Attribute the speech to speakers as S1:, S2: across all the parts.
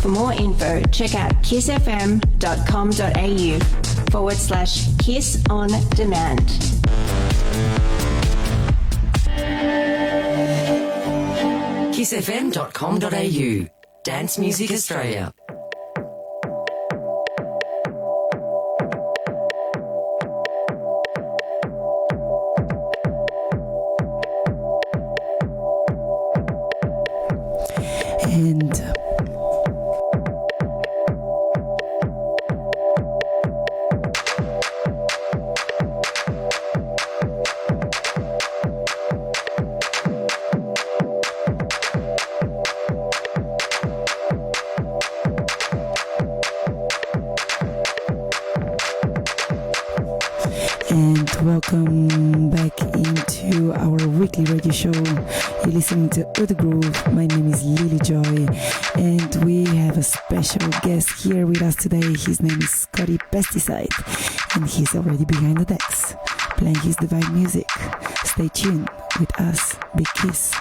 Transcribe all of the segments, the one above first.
S1: For more info, check out kissfm.com.au/Kiss on Demand.
S2: kissfm.com.au Dance Music Australia.
S3: Welcome back into our weekly radio show. You're listening to The Groove. My name is Lily Joy, and we have a special guest here with us today. His name is Scotty Pesticide, and he's already behind the decks, playing his divine music. Stay tuned with us. Big kiss.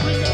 S4: Bring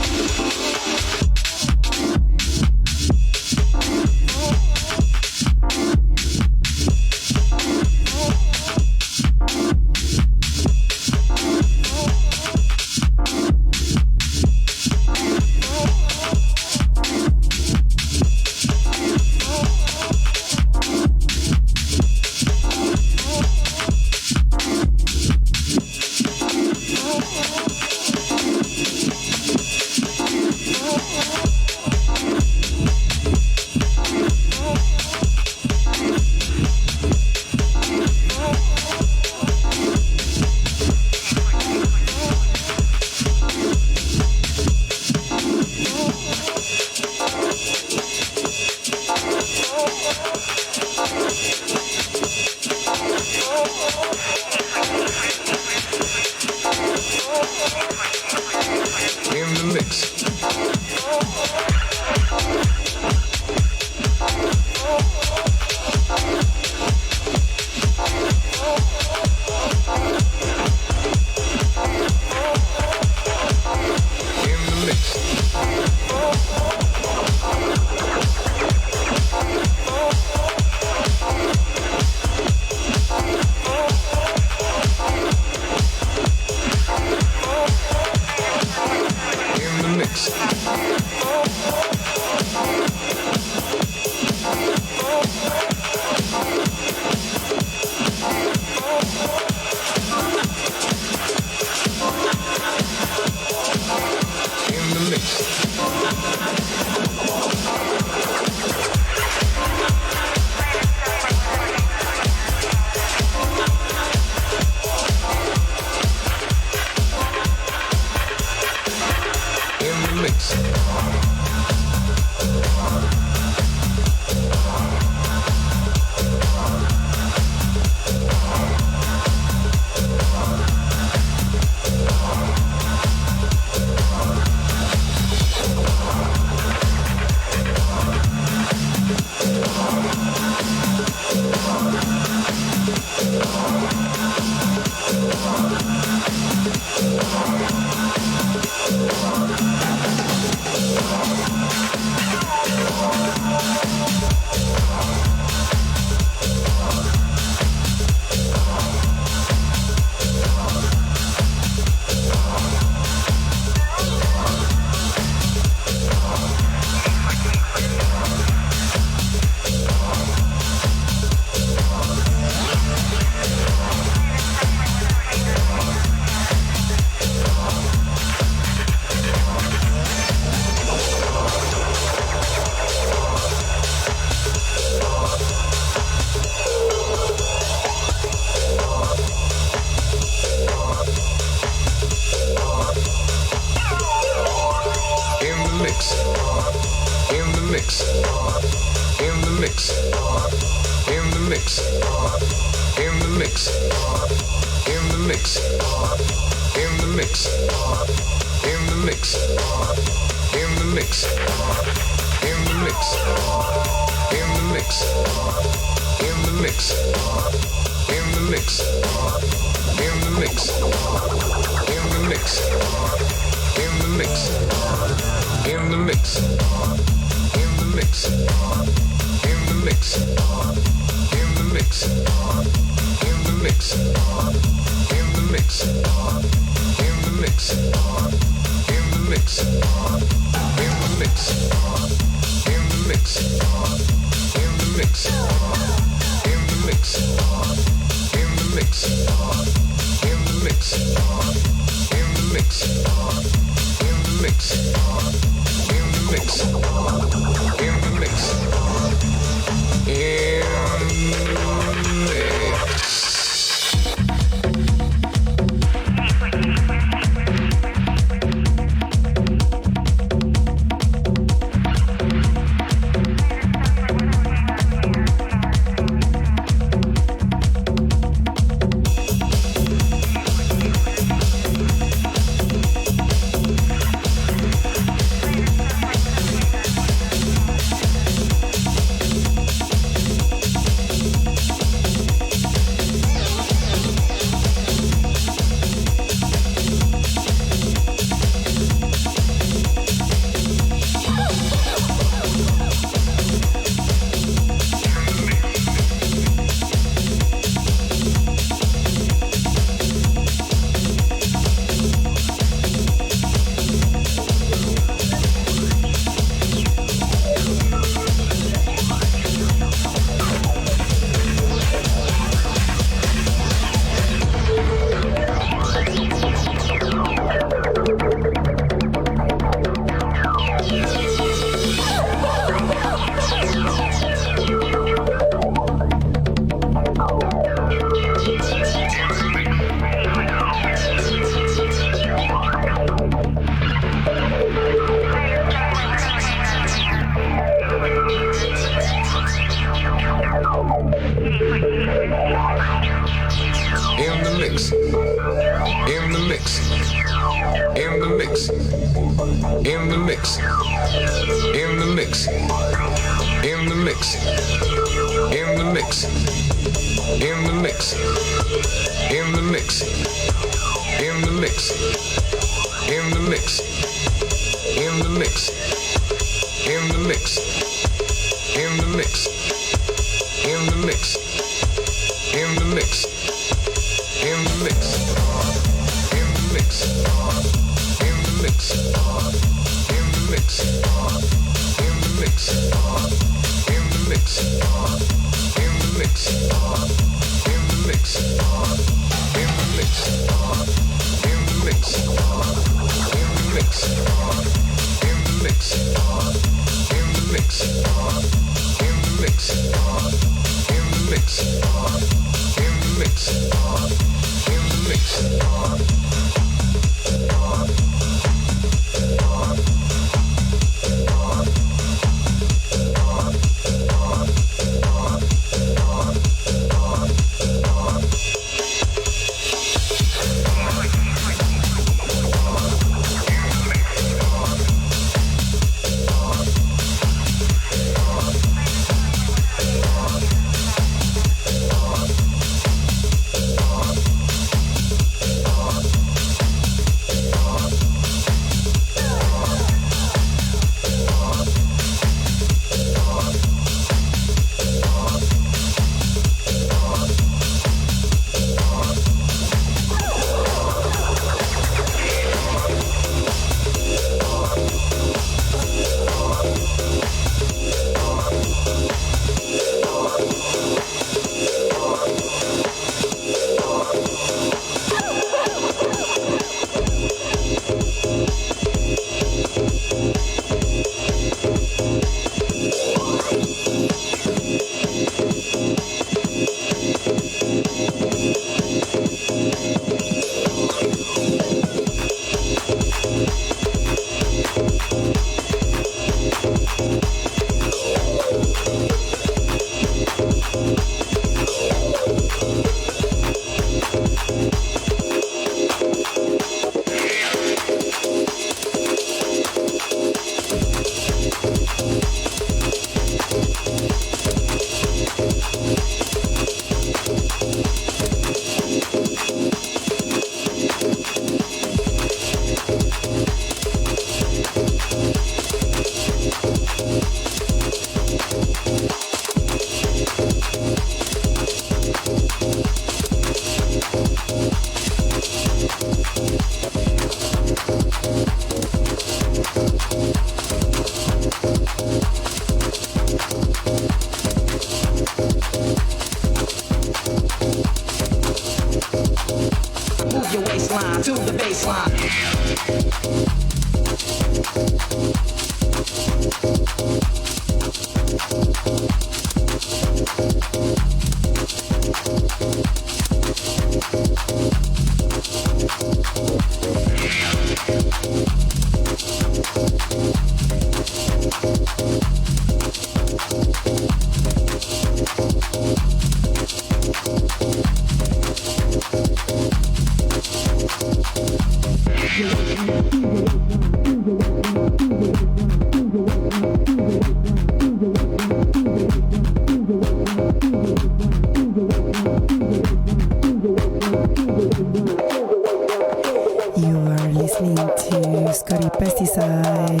S3: You are listening to Scotty Pesticide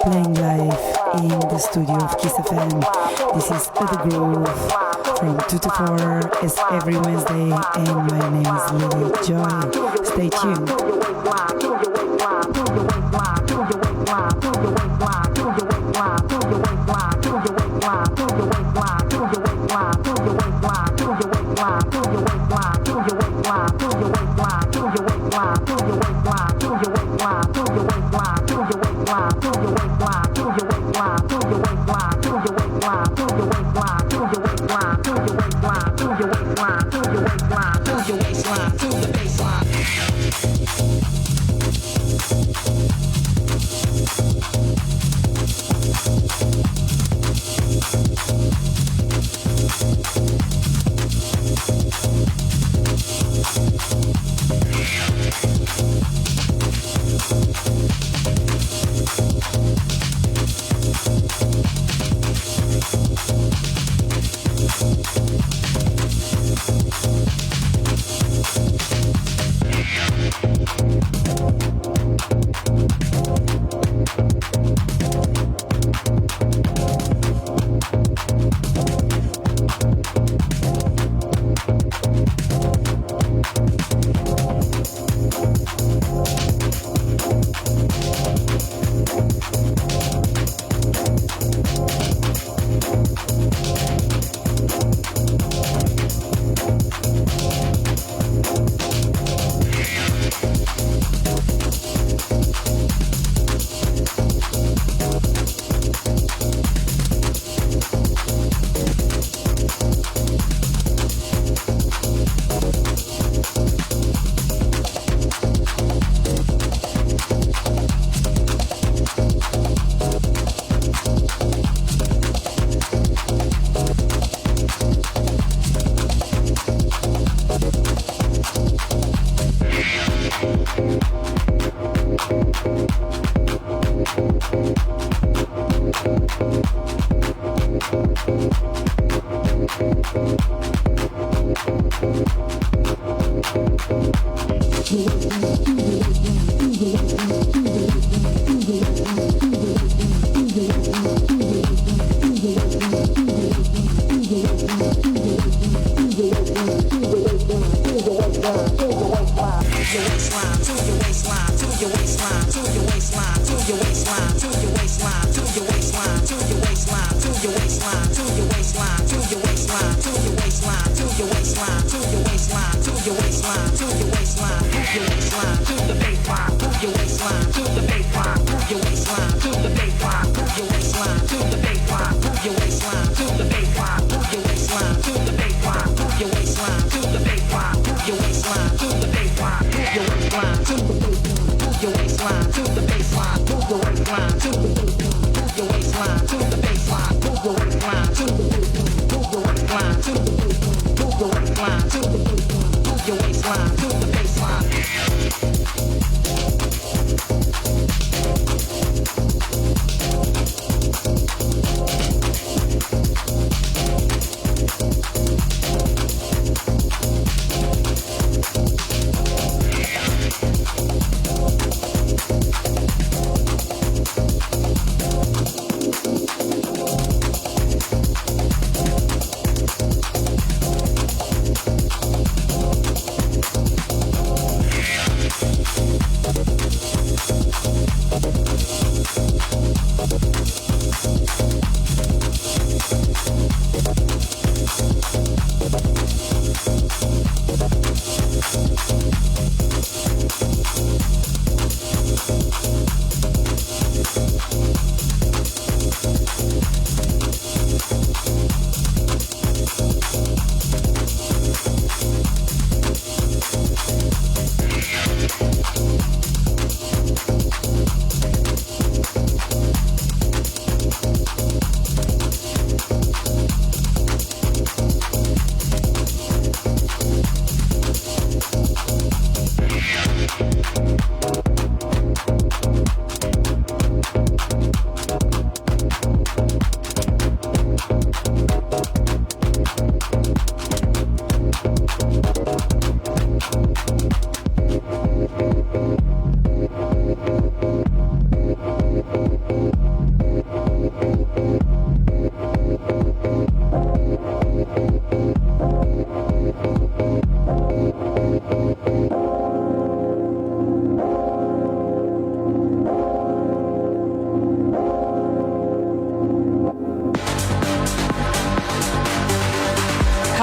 S3: playing live in the studio of Kiss FM. This is The Groove from 2 to 4 as every Wednesday, and my name is Lily Joy. Stay tuned.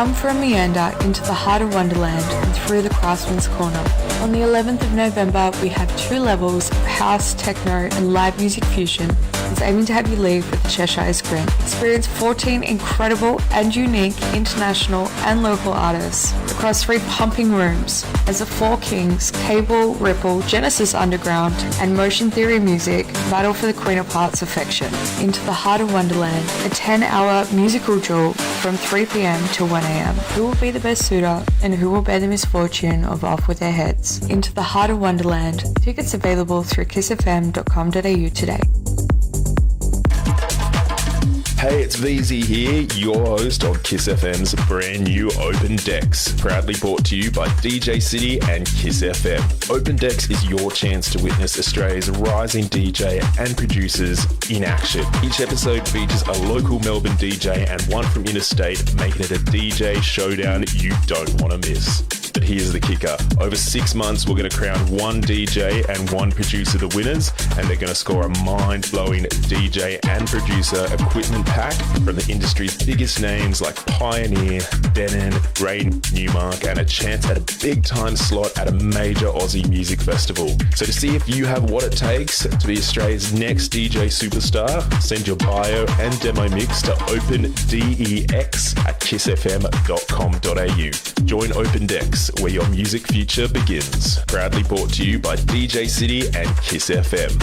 S4: Come for a meander into the heart of Wonderland and through the Craftsman's Corner. On the 11th of November, we have 2 levels of house, techno and live music fusion. It's aiming to have you leave with Cheshire's grin. Experience 14 incredible and unique international and local artists across 3 pumping rooms as the 4 Kings, Cable, Ripple, Genesis Underground and Motion Theory Music battle for the Queen of Hearts affection. Into the heart of Wonderland, a 10-hour musical duel from 3 p.m. to 1 a.m. Who will be the best suitor and who will bear the misfortune of off with their heads? Into the heart of Wonderland. Tickets available through kissfm.com.au today.
S5: Hey, it's VZ here, your host on Kiss FM's brand new Open Decks, proudly brought to you by DJ City and Kiss FM. Open Decks is your chance to witness Australia's rising DJ and producers in action. Each episode features a local Melbourne DJ and one from interstate, making it a DJ showdown you don't want to miss. But here's the kicker. Over 6 months, we're going to crown one DJ and one producer the winners, and they're going to score a mind-blowing DJ and producer equipment pack from the industry's biggest names like Pioneer, Denon, Rain, Newmark, and a chance at a big-time slot at a major Aussie music festival. So to see if you have what it takes to be Australia's next DJ superstar, send your bio and demo mix to opendex@kissfm.com.au. Join Open Decks, where your music future begins. Proudly brought to you by DJ City and Kiss FM.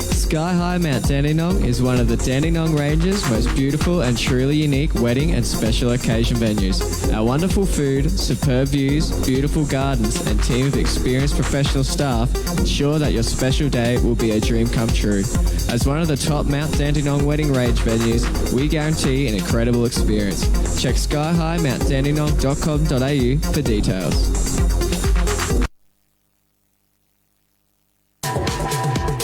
S6: Sky High Mount Dandenong is one of the Dandenong Range's most beautiful and truly unique wedding and special occasion venues. Our wonderful food, superb views, beautiful gardens and team of experienced professional staff ensure that your special day will be a dream come true. As one of the top Mount Dandenong wedding range venues, we guarantee an incredible experience. Check skyhighmountdandenong.com.au for details.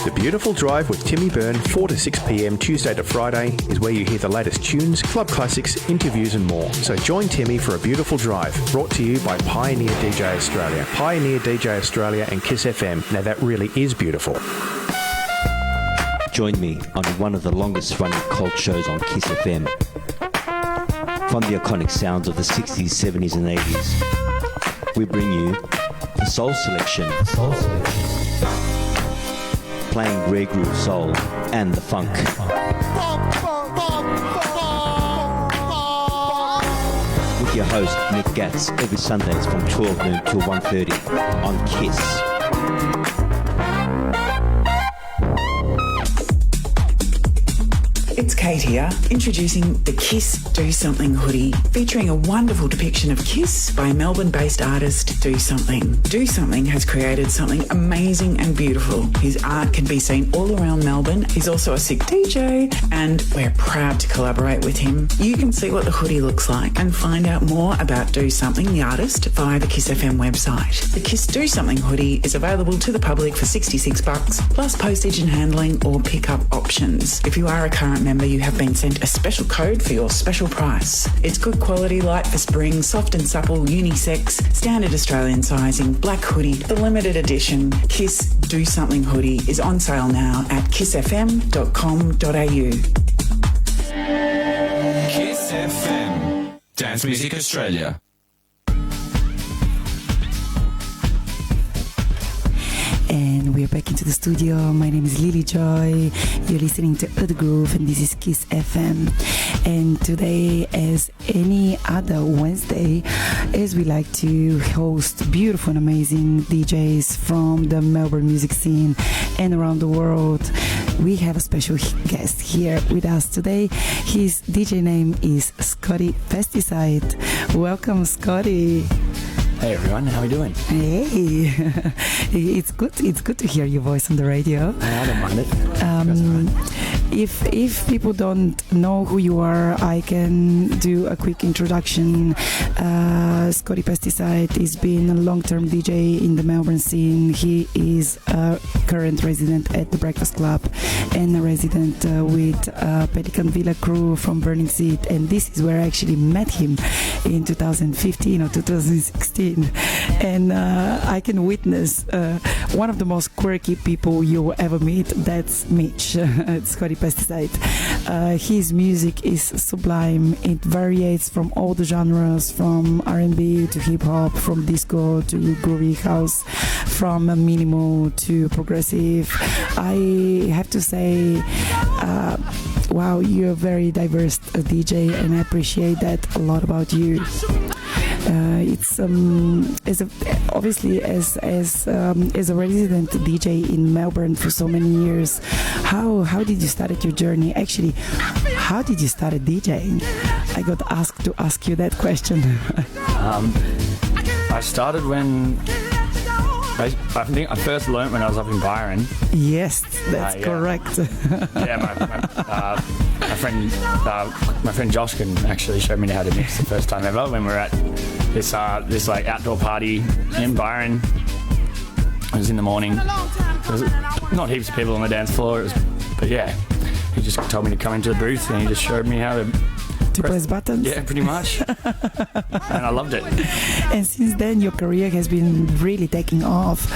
S7: The Beautiful Drive with Timmy Byrne, 4 to 6 p.m. Tuesday to Friday, is where you hear the latest tunes, club classics, interviews and more. So join Timmy for a beautiful drive, brought to you by Pioneer DJ Australia. Pioneer DJ Australia and Kiss FM. Now that really is beautiful.
S8: Join me on one of the longest running cult shows on Kiss FM. From the iconic sounds of the 60s, 70s and 80s, we bring you the Soul Selection. Playing rare groove soul and the funk. With your host Nick Gatz every Sundays from 12 noon till 1:30 on Kiss.
S9: It's Kate here, introducing the Kiss Do Something hoodie, featuring a wonderful depiction of Kiss by Melbourne-based artist Do Something. Do Something has created something amazing and beautiful. His art can be seen all around Melbourne. He's also a sick DJ, and we're proud to collaborate with him. You can see what the hoodie looks like and find out more about Do Something, the artist, via the Kiss FM website. The Kiss Do Something hoodie is available to the public for $66, plus postage and handling or pickup options. If you are a current member, you have been sent a special code for your special price. It's good quality, light for spring, soft and supple, unisex, standard Australian sizing, black hoodie. The limited edition Kiss Do Something hoodie is on sale now at kissfm.com.au.
S10: Kiss FM, Dance Music Australia.
S3: And we're back into the studio. My name is Lily Joy. You're listening to The Groove, and this is Kiss FM. And today, as any other Wednesday, as we like to host beautiful and amazing DJs from the Melbourne music scene and around the world, we have a special guest here with us today. His DJ name is Scotty Pesticide. Welcome, Scotty.
S11: Hey everyone, how are we doing?
S3: Hey, it's good to hear your voice on the radio.
S11: I don't mind it.
S3: If people don't know who you are, I can do a quick introduction. Scotty Pesticide has been a long-term DJ in the Melbourne scene. He is a current resident at the Breakfast Club and a resident with Pelican Villa crew from Burning Seed, and this is where I actually met him in 2015 or 2016. And I can witness one of the most quirky people you will ever meet. That's Mitch, Scotty Pesticide. His music is sublime. It varies from all the genres, from R&B to hip-hop, from disco to groovy house, from minimal to progressive. I have to say, wow, you're a very diverse DJ, and I appreciate that a lot about you. It's obviously as a resident DJ in Melbourne for so many years. How did you start your journey? Actually, how did you start DJing? I got asked to ask you that question.
S11: I started when I think I first learnt when I was up in Byron.
S3: Yes, that's
S11: yeah.
S3: correct.
S11: Yeah, my friend Josh can actually show me how to mix the first time ever when we were at this like outdoor party in Byron. It was in the morning. There was not heaps of people on the dance floor, but yeah, he just told me to come into the booth and he just showed me how to
S3: press buttons?
S11: Yeah, pretty much. And I loved it.
S3: And since then, your career has been really taking off.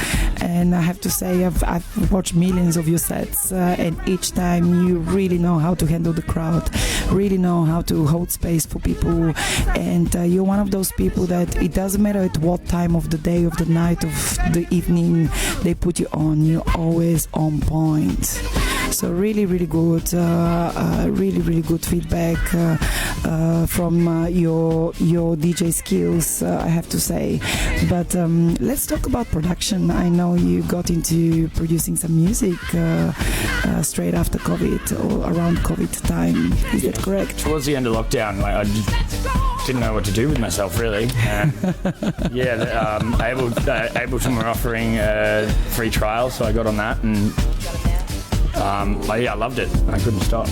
S3: And I have to say, I've watched millions of your sets, and each time you really know how to handle the crowd, really know how to hold space for people. And you're one of those people that it doesn't matter at what time of the day, of the night, of the evening they put you on, you're always on point. So really, really good, really good feedback from your DJ skills, I have to say. But let's talk about production. I know you got into producing some music straight after COVID or around COVID time. Is that correct?
S11: Towards the end of lockdown, I didn't know what to do with myself, really. Ableton were offering a free trial, so I got on that and. I loved it. I couldn't stop.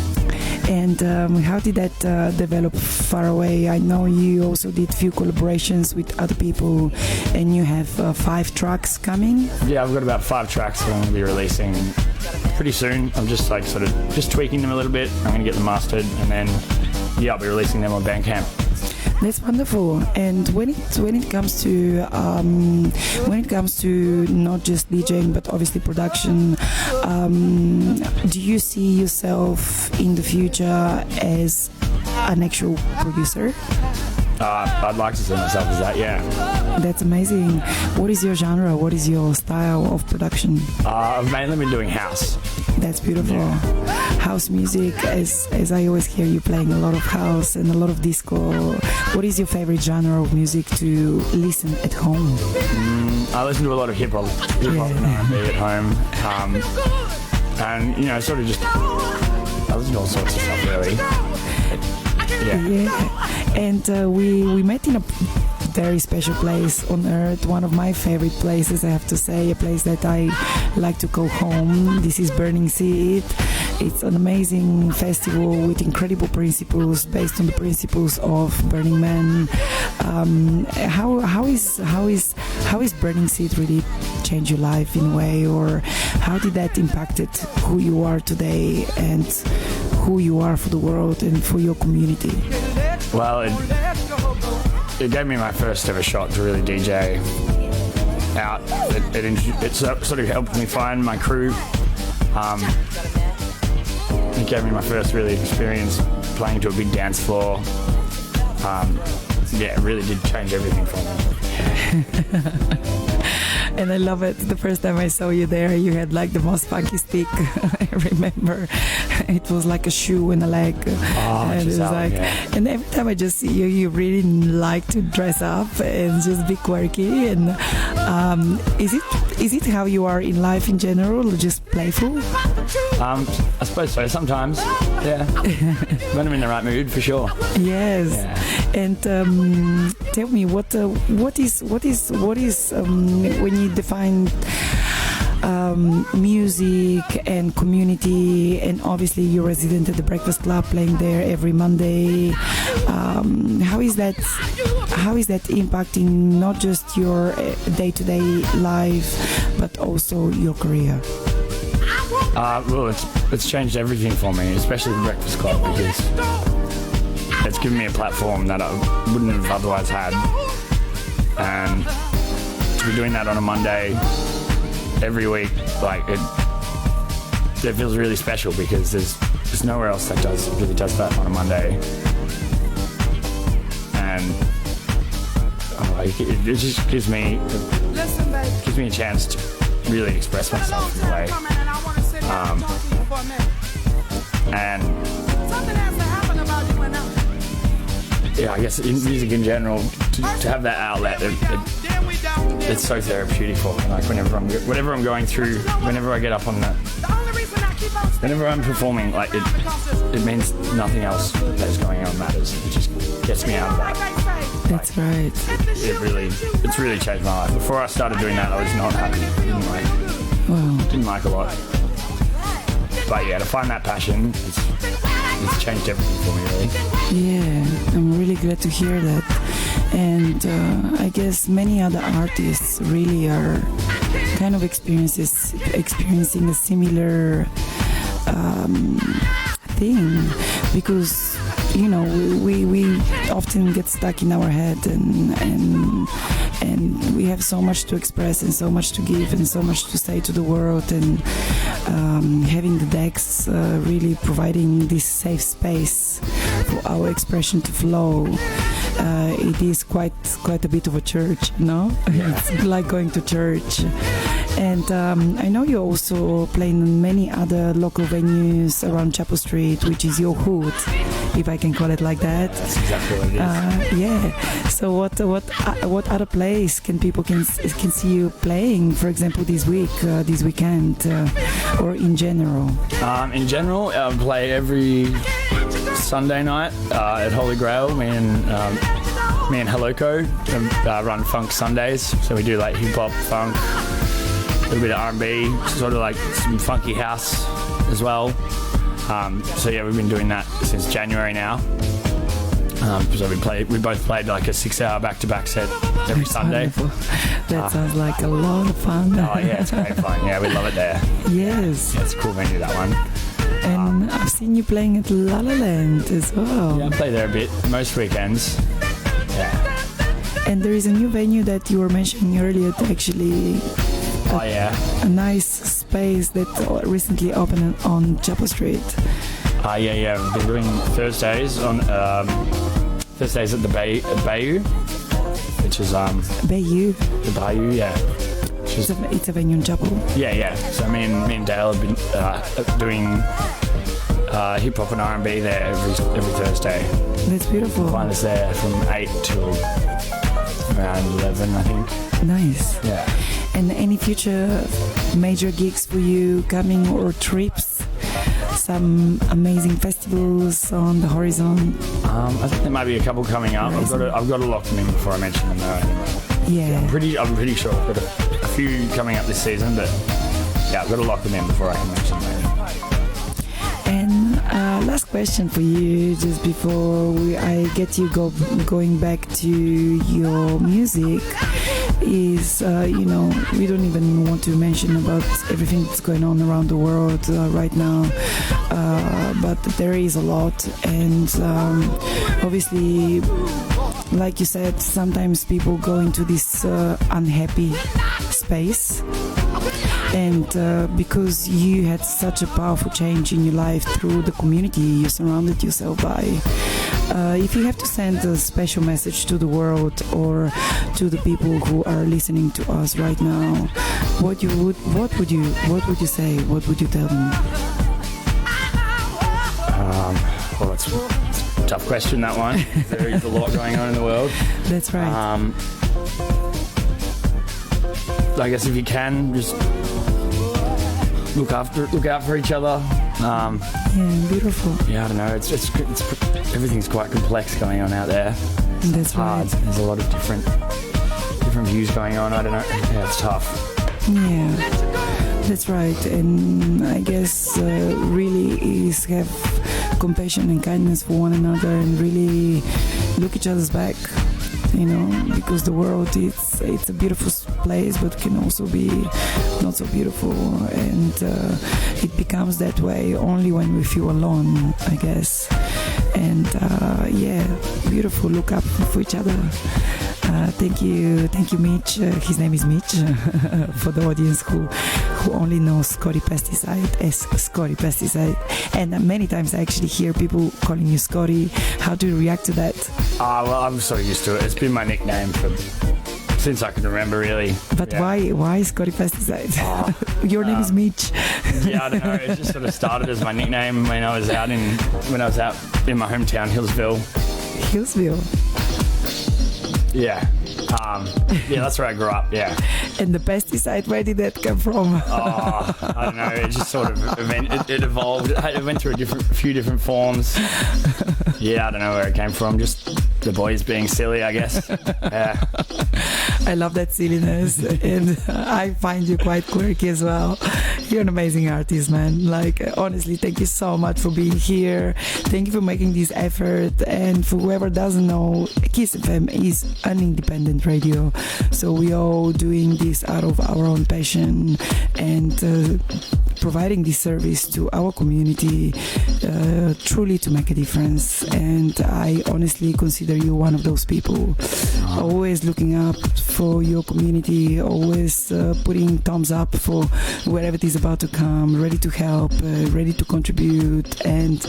S3: And how did that develop far away? I know you also did a few collaborations with other people, and you have 5 tracks coming.
S11: Yeah, I've got about 5 tracks that I'm going to be releasing pretty soon. I'm just just tweaking them a little bit. I'm going to get them mastered, and then I'll be releasing them on Bandcamp.
S3: That's wonderful. And when it comes to not just DJing but obviously production, do you see yourself in the future as an actual producer?
S11: I'd like to see myself as that, yeah.
S3: That's amazing. What is your genre? What is your style of production?
S11: I've mainly been doing house.
S3: That's beautiful. Yeah. House music, as I always hear you playing a lot of house and a lot of disco. What is your favorite genre of music to listen at home?
S11: I listen to a lot of hip-hop and R&B at home. And, sort of just, I listen to all sorts of stuff, really.
S3: Yeah. And we met in a very special place on earth, one of my favorite places, I have to say, a place that I like to call home. This is Burning Seed. It's an amazing festival with incredible principles, based on the principles of Burning Man. How is Burning Seed really changed your life in a way, or how did that impacted who you are today and who you are for the world and for your community?
S11: Well, it gave me my first ever shot to really DJ out. It sort of helped me find my crew. It gave me my first really experience playing to a big dance floor. It really did change everything for me.
S3: And I love it. The first time I saw you there, you had like the most funky stick. I remember it was like a shoe and a leg. And it was and every time I just see you, you really like to dress up and just be quirky. And is it how you are in life in general, or just playful?
S11: I suppose so. Sometimes, yeah. When I'm in the right mood, for sure.
S3: Yes. Yeah. And tell me, what is when you define music and community, and obviously you're resident at the Breakfast Club, playing there every Monday. How is that impacting not just your day-to-day life, but also your career?
S11: Well, it's changed everything for me, especially the Breakfast Club, because it's given me a platform that I wouldn't have otherwise had. And to be doing that on a Monday every week, it feels really special, because there's there's nowhere else that really does that on a Monday. And it just gives me a chance to really express myself in a way. And yeah, I guess in music in general, to have that outlet, it's so therapeutic for me. Like whatever I'm going through, whenever I get up on that, whenever I'm performing, like it means nothing else that is going on matters. It just gets me out of that.
S3: That's right.
S11: It's really changed my life. Before I started doing that, I was not happy. Didn't like a lot. But yeah, to find that passion, it's changed everything for me, really.
S3: Yeah, I'm really glad to hear that. And I guess many other artists really are kind of experiencing a similar thing, because we often get stuck in our head and we have so much to express and so much to give and so much to say to the world, and having the decks really providing this safe space for our expression to flow. It is quite a bit of a church, no?
S11: Yeah.
S3: It's like going to church. And I know you also play in many other local venues around Chapel Street, which is your hood, if I can call it like that.
S11: That's exactly what it is.
S3: Yeah. So what other place can people can see you playing? For example, this weekend, or in general?
S11: In general, I play every Sunday night at Holy Grail. Me and Heloko run Funk Sundays, so we do like hip hop, funk, a little bit of R&B, sort of like some funky house as well. So yeah, we've been doing that since January now. So we both played like a 6-hour back-to-back set every Sunday.
S3: That sounds like a lot of fun.
S11: Oh yeah, it's great fun. Yeah, we love it there.
S3: Yes.
S11: Yeah, it's a cool venue, that one.
S3: And I've seen you playing at LILI Land as well.
S11: Yeah, I play there a bit, most weekends. Yeah.
S3: And there is a new venue that you were mentioning earlier, actually.
S11: Oh yeah.
S3: A nice space that recently opened on Chapel Street.
S11: Yeah. We've been doing Thursdays at the Bayou, which is
S3: Bayou.
S11: The Bayou, yeah.
S3: It's a venue in Chapel.
S11: Yeah. So me and Dale have been doing hip hop and R&B there every Thursday.
S3: That's beautiful.
S11: Find us there from 8 till around 11, I think.
S3: Nice.
S11: Yeah.
S3: And any future major gigs for you coming, or trips? Some amazing festivals on the horizon?
S11: I think there might be a couple coming up. I've got to lock them in before I mention them though.
S3: Yeah.
S11: I'm pretty sure I've got a few coming up this season, but yeah, I've got to lock them in before I can mention them.
S3: And last question for you, just before I get you going back to your music, is we don't even want to mention about everything that's going on around the world right now, but there is a lot, and obviously, like you said, sometimes people go into this unhappy space. And because you had such a powerful change in your life through the community you surrounded yourself by, if you have to send a special message to the world or to the people who are listening to us right now, what would you say? What would you tell them?
S11: Well, it's a tough question, that one. There is a lot going on in the world.
S3: That's right.
S11: I guess if you can, just look out for each other.
S3: Yeah, beautiful.
S11: Yeah, I don't know. It's everything's quite complex going on out there.
S3: That's
S11: hard.
S3: right.
S11: There's a lot of different views going on. I don't know. Yeah, it's tough.
S3: Yeah, that's right. And I guess really is have compassion and kindness for one another, and really look each other's back. Because the world, it's a beautiful place, but can also be not so beautiful, and it becomes that way only when we feel alone, I guess. And yeah, beautiful. Look up for each other. Thank you, Mitch. His name is Mitch. For the audience who only knows Scotty Pesticide as Scotty Pesticide, and many times I actually hear people calling you Scotty. How do you react to that?
S11: Well, I'm sort of used to it. It's been my nickname since I can remember, really.
S3: But why Scotty Pesticide? Your name is Mitch.
S11: Yeah, I don't know. It just sort of started as my nickname when I was out in my hometown, Hillsville.
S3: Hillsville.
S11: Yeah. Yeah, that's where I grew up, yeah.
S3: And the pesticide, where did that come from?
S11: I don't know. It just sort of it evolved. It went through a few different forms. Yeah, I don't know where it came from. Just the boys being silly, I guess. Yeah.
S3: I love that silliness, and I find you quite quirky as well. You're an amazing artist, man. Like, honestly, thank you so much for being here. Thank you for making this effort. And for whoever doesn't know, Kiss FM is an independent radio. So we all doing this out of our own passion and providing this service to our community, truly to make a difference. And I honestly consider you one of those people. Always looking up for your community, always putting thumbs up for wherever it is about to come, ready to help, ready to contribute, and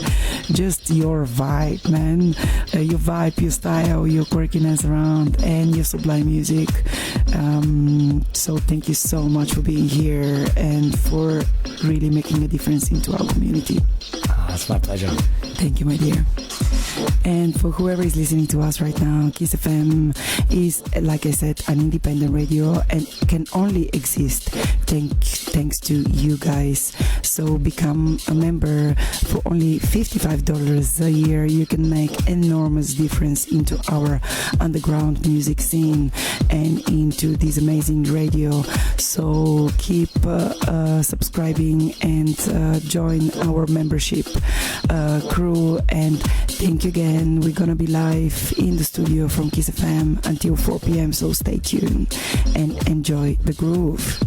S3: just your vibe, man. Your vibe, your style, your quirkiness around, and your sublime music. So thank you so much for being here and for really making a difference into our community.
S11: It's my pleasure.
S3: Thank you, my dear. And for whoever is listening to us right now, Kiss FM is, like I said, an independent radio and can only exist thanks to you guys. So become a member for only $55 a year. You can make enormous difference into our underground music scene and into this amazing radio. So keep subscribing and join our membership crew. And thank you again. We're gonna be live in the studio from Kiss FM until 4 p.m. So stay tuned and enjoy the groove.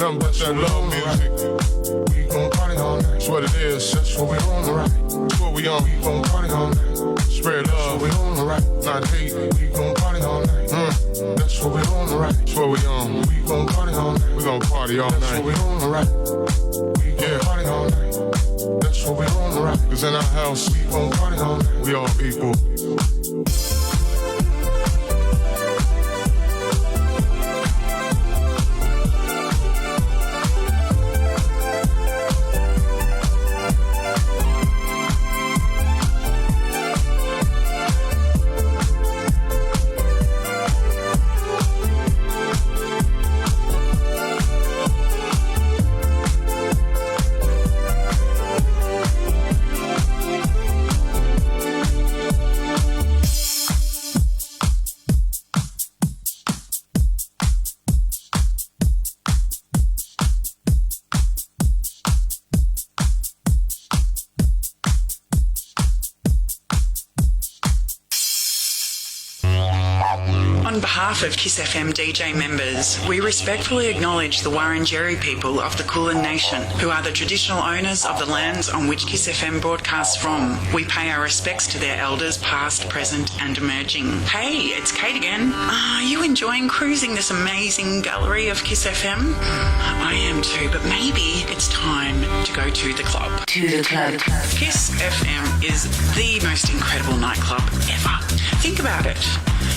S12: nothing but that love music. We gon' party all night. That's what it is. That's what we on the right. That's what we on. We gon' party all night. Spread love. We on the right. Not hate. We gon' party all night. That's what we on the right. That's what we on. We gon' party all night. We gon' party all night. That's what we on the right. We gon' party all night. That's what we on the right. Cause in our house, we gon' party all night. We all equal.
S9: On behalf of Kiss FM DJ members, we respectfully acknowledge the Wurundjeri people of the Kulin Nation, who are the traditional owners of the lands on which Kiss FM broadcasts from. We pay our respects to their elders past, present and emerging. Hey, it's Kate again. Are you enjoying cruising this amazing gallery of Kiss FM? I am too, but maybe it's time to go to the club.
S2: To the club.
S9: Kiss FM is the most incredible nightclub ever. Think about it.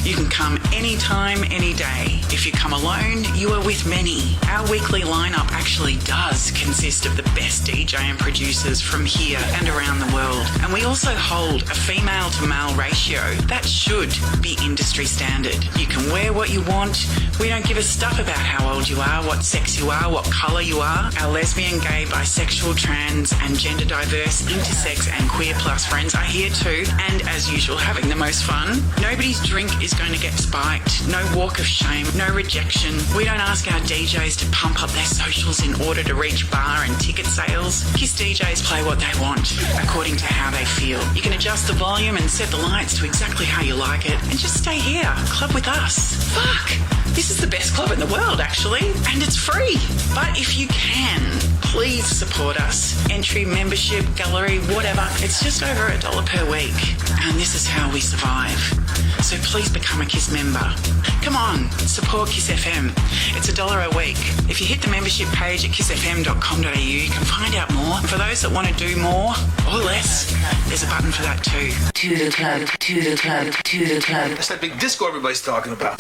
S9: You can come anytime, any day. If you come alone, you are with many. Our weekly lineup actually does consist of the best DJ and producers from here and around the world. And we also hold a female to male ratio that should be industry standard. You can wear what you want. We don't give a stuff about how old you are, what sex you are, what colour you are. Our lesbian, gay, bisexual, trans and gender diverse, intersex and queer plus friends are here too. And as usual, having the most fun. Nobody's drink is going to get spiked. No walk of shame, no rejection. We don't ask our DJs to pump up their socials in order to reach bar and ticket sales. Kiss DJs play what they want, according to how they feel. You can adjust the volume and set the lights to exactly how you like it. And just stay here, club with us. Fuck! This is the best club in the world, actually, and it's free. But if you can, please support us. Entry, membership, gallery, whatever. It's just over $1 per week. And this is how we survive. So please become a Kiss member. Come on, support Kiss FM. It's $1 a week. If you hit the membership page at kissfm.com.au, you can find out more. For those that want to do more or less, there's a button for that too.
S2: To the club, to the club, to the club.
S13: That's that big disco everybody's talking about.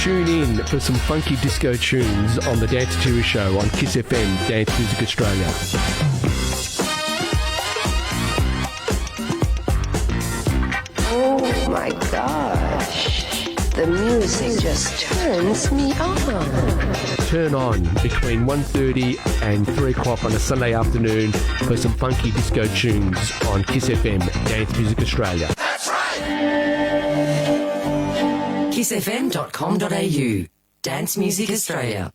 S14: Tune in for some funky disco tunes on the Dance Tour Show on Kiss FM Dance Music Australia.
S1: Oh my gosh. The music just turns me on.
S14: Turn on between 1:30 and 3 o'clock on a Sunday afternoon for some funky disco tunes on Kiss FM Dance Music Australia.
S2: That's right! kissfm.com.au. Dance Music Australia.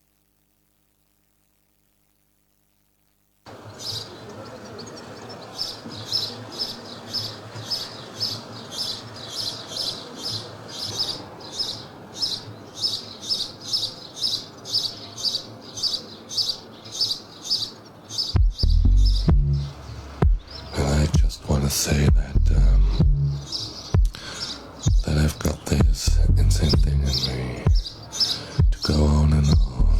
S15: Say that I've got this insane thing in me to go on and on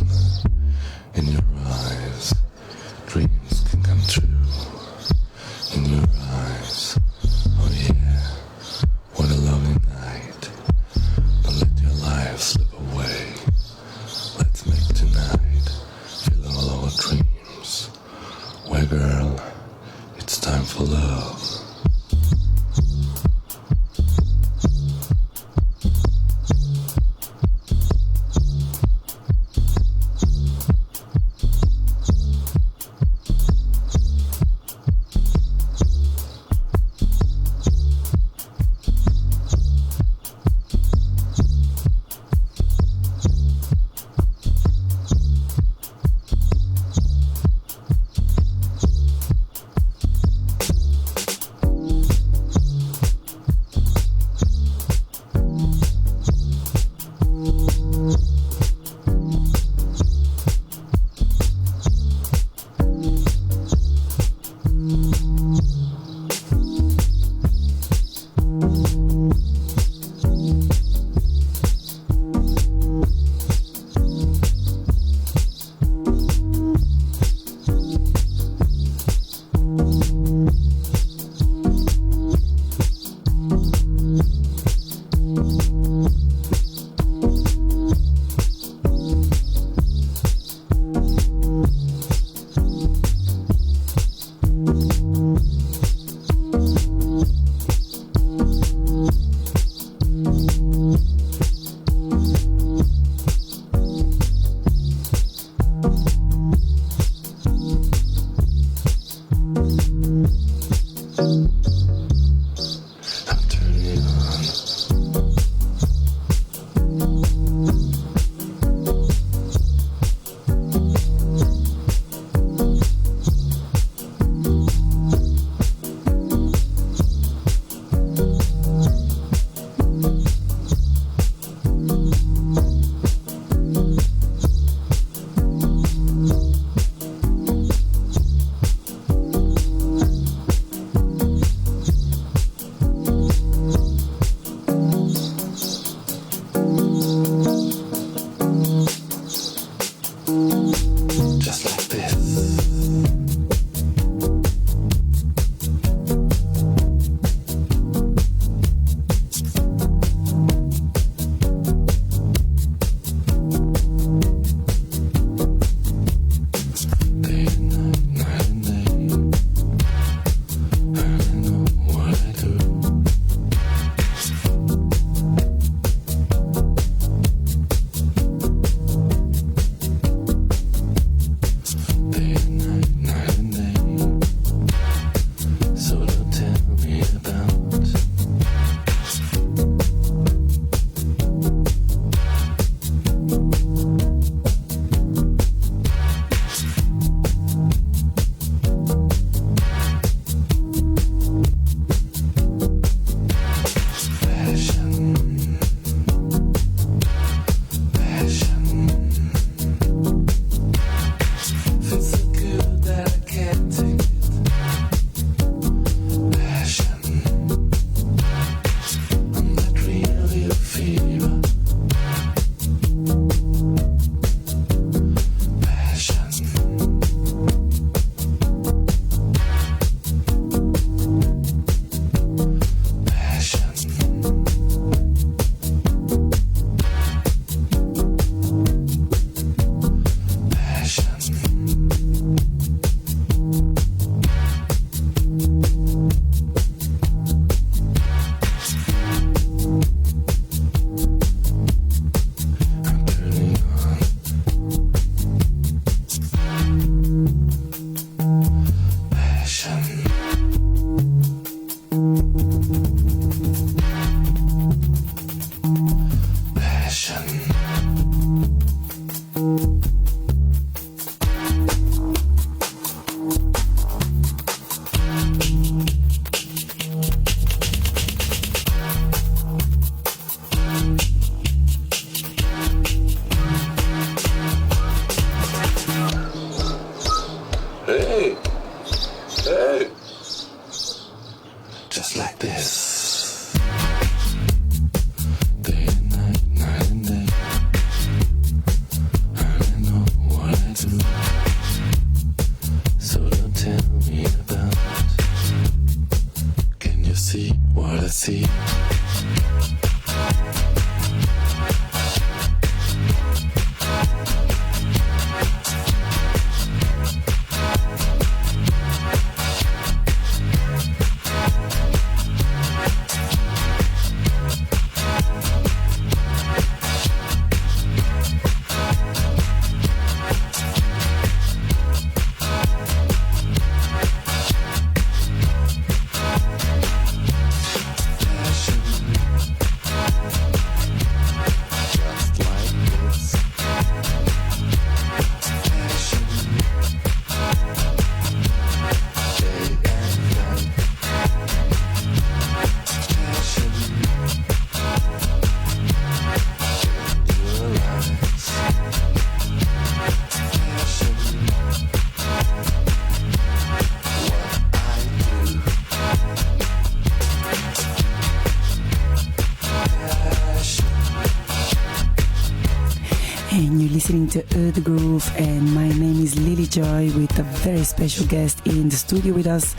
S3: and you're listening to The Groove, and my name is Lily Joy with a very special guest in the studio with us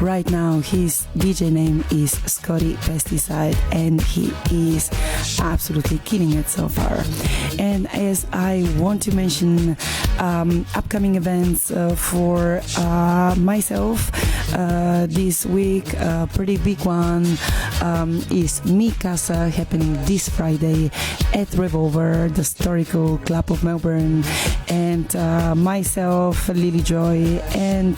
S3: right now. His DJ name is Scotty Pesticide, and he is absolutely killing it so far. And as I want to mention upcoming events for myself this week, a pretty big one is Mi Casa, happening this Friday at Revolver, the historical club of Melbourne, and myself, Lily Joy, and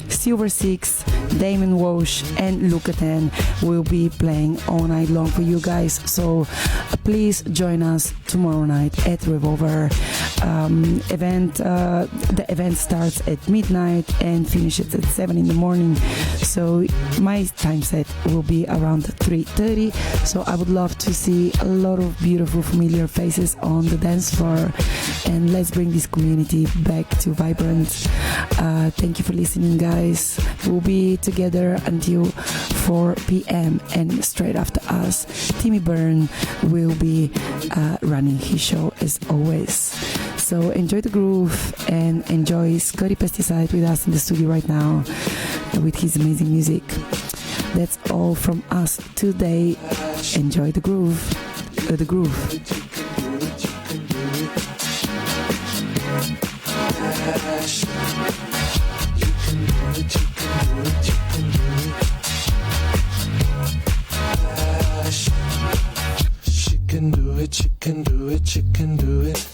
S3: Silver Six, Damon Walsh, and Lucaten will be playing all night long for you guys. So please join us tomorrow night at Revolver. The event starts at midnight and finishes at 7 in the morning. So my time set will be around 3:30. So I would love to see a lot of beautiful, familiar faces on the dance floor, and let's bring this community back to vibrant. Thank you for listening, guys. We'll be together until 4 p.m. and straight after us, Timmy Byrne will be running his show as always. So enjoy the groove and enjoy Scotty Pesticide with us in the studio right now with his amazing music. That's all from us today. Enjoy the groove. The groove.
S15: She can do it, she can do it, she can do it.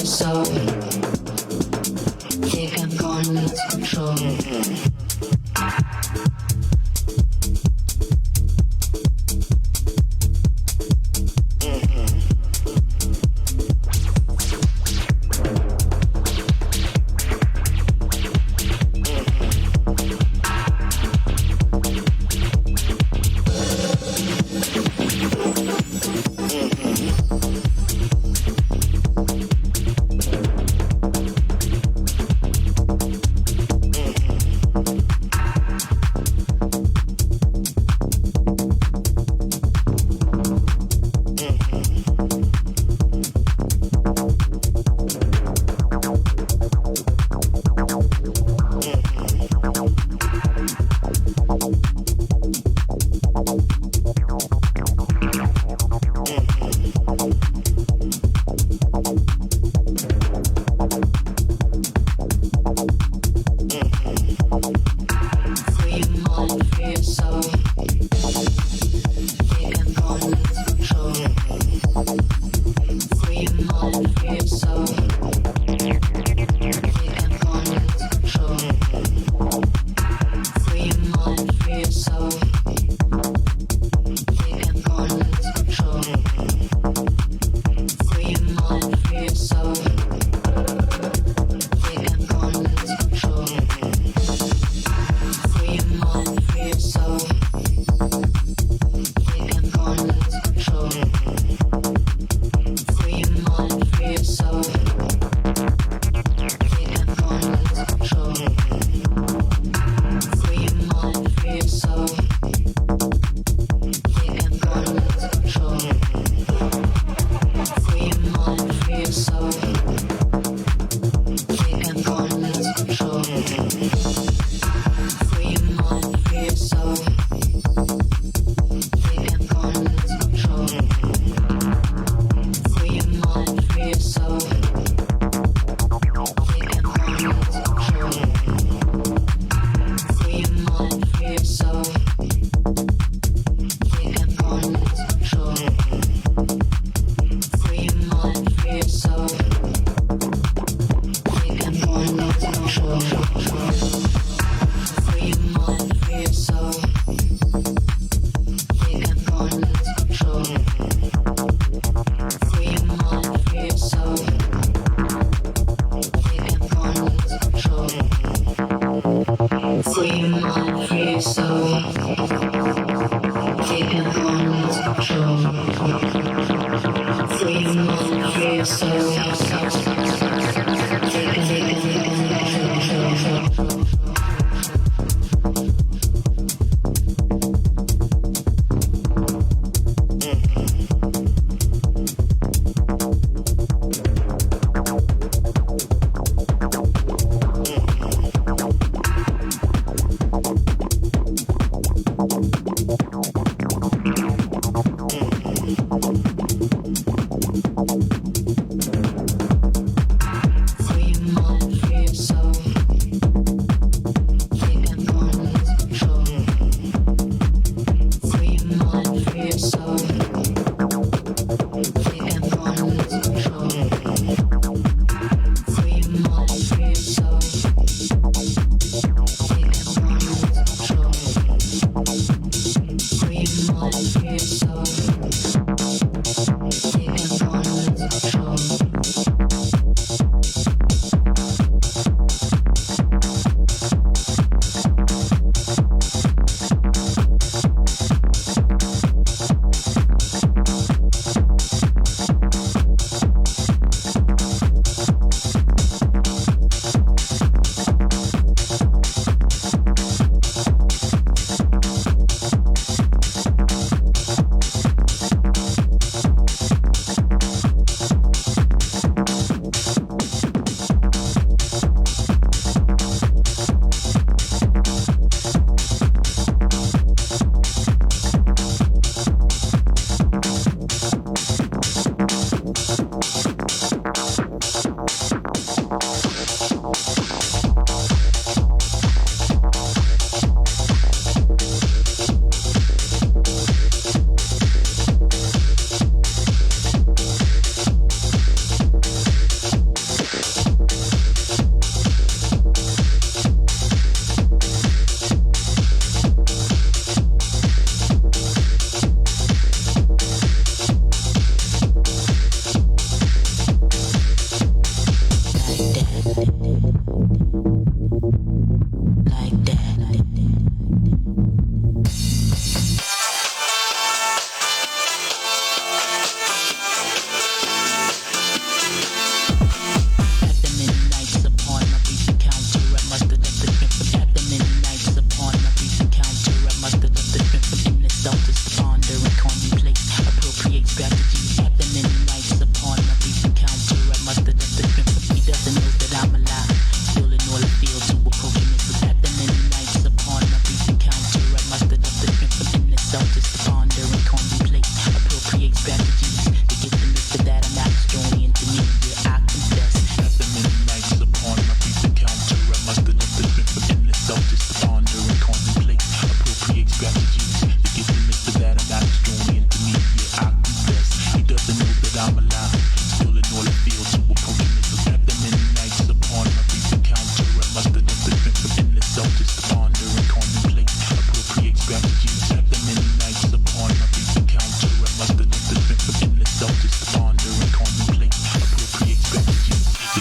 S16: yourself. Take and go and lose control.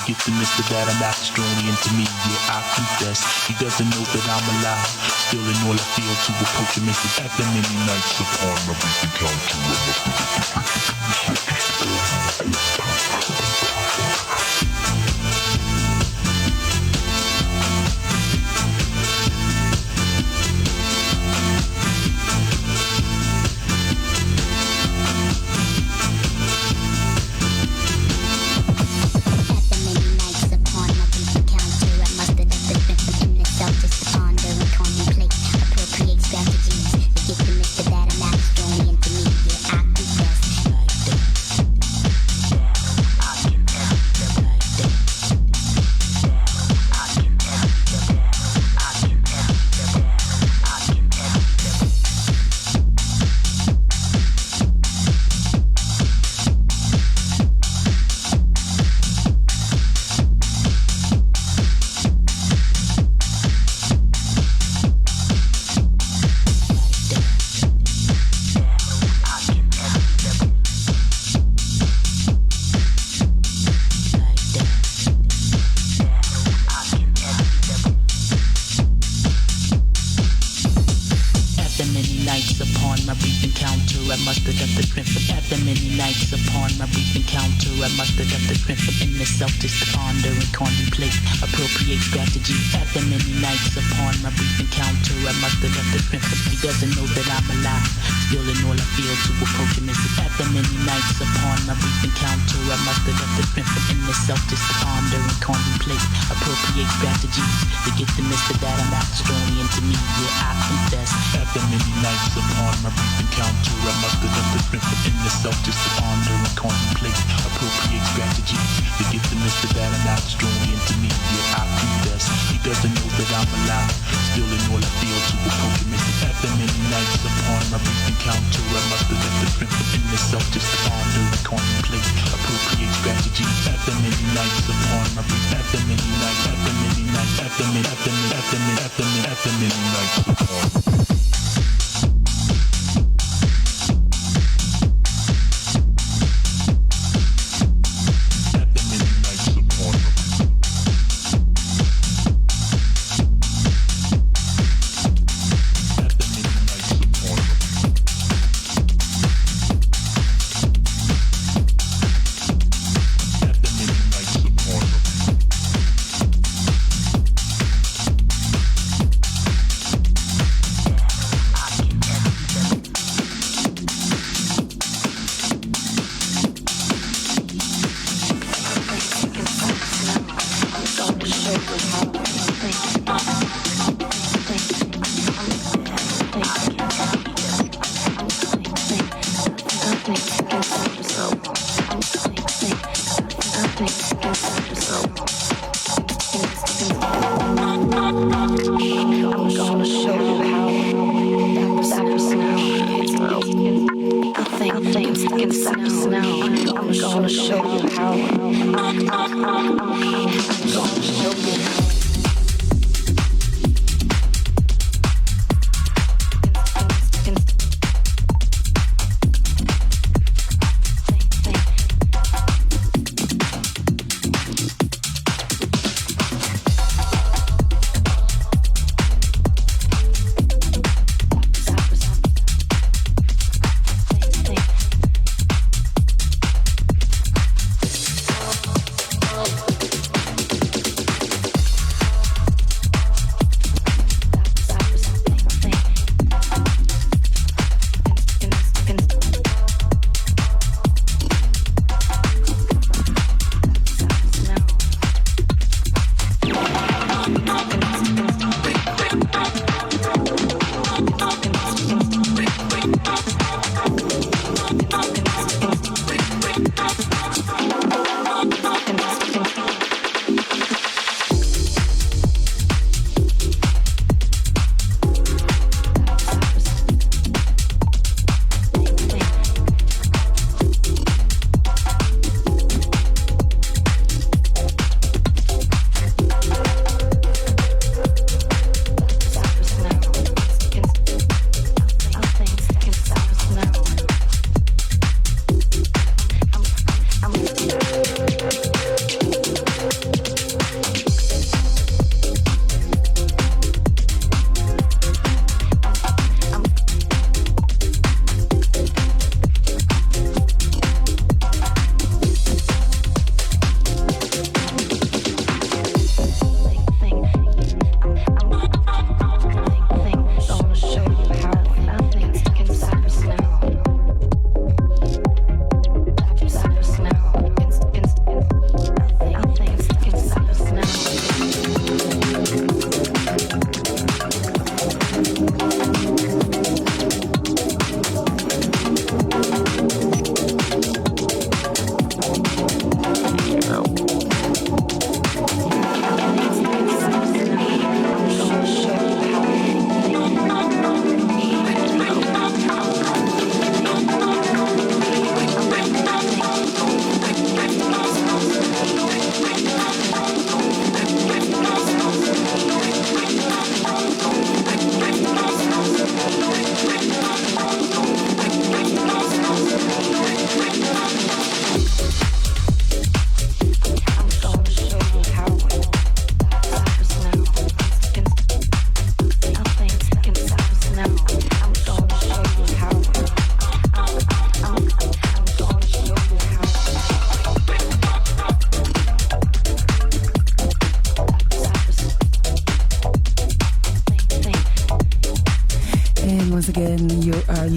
S17: get the mister that I'm after strongly into me. Yeah, I confess. He doesn't know that I'm alive. Still in all I feel to approach him is at the many nights upon my breathing count to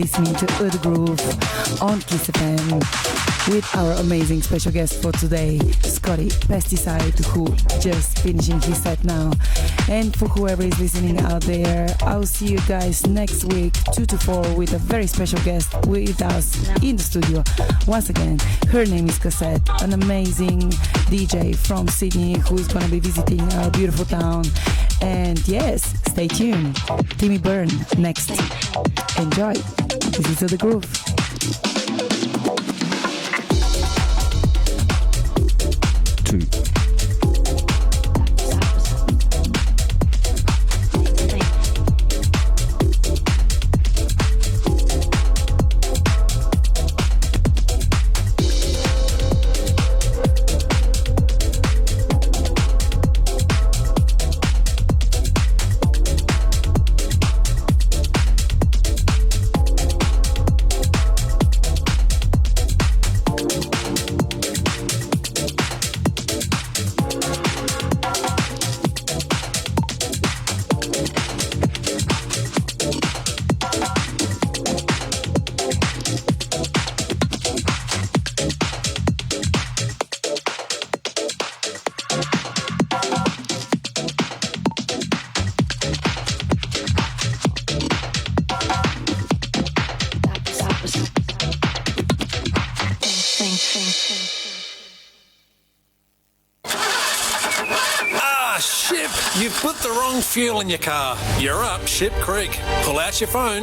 S3: listening to The Groove on Kiss FM with our amazing special guest for today, Scotty Pesticide, who just finishing his set now. And for whoever is listening out there, I'll see you guys next week, 2 to 4, with a very special guest with us in the studio. Once again, her name is Cassette, an amazing DJ from Sydney who is going to be visiting our beautiful town. And yes, stay tuned. Timmy Byrne next. Enjoy. This is The Groove.
S18: You've put the wrong fuel in your car. You're up Ship Creek. Pull out your phone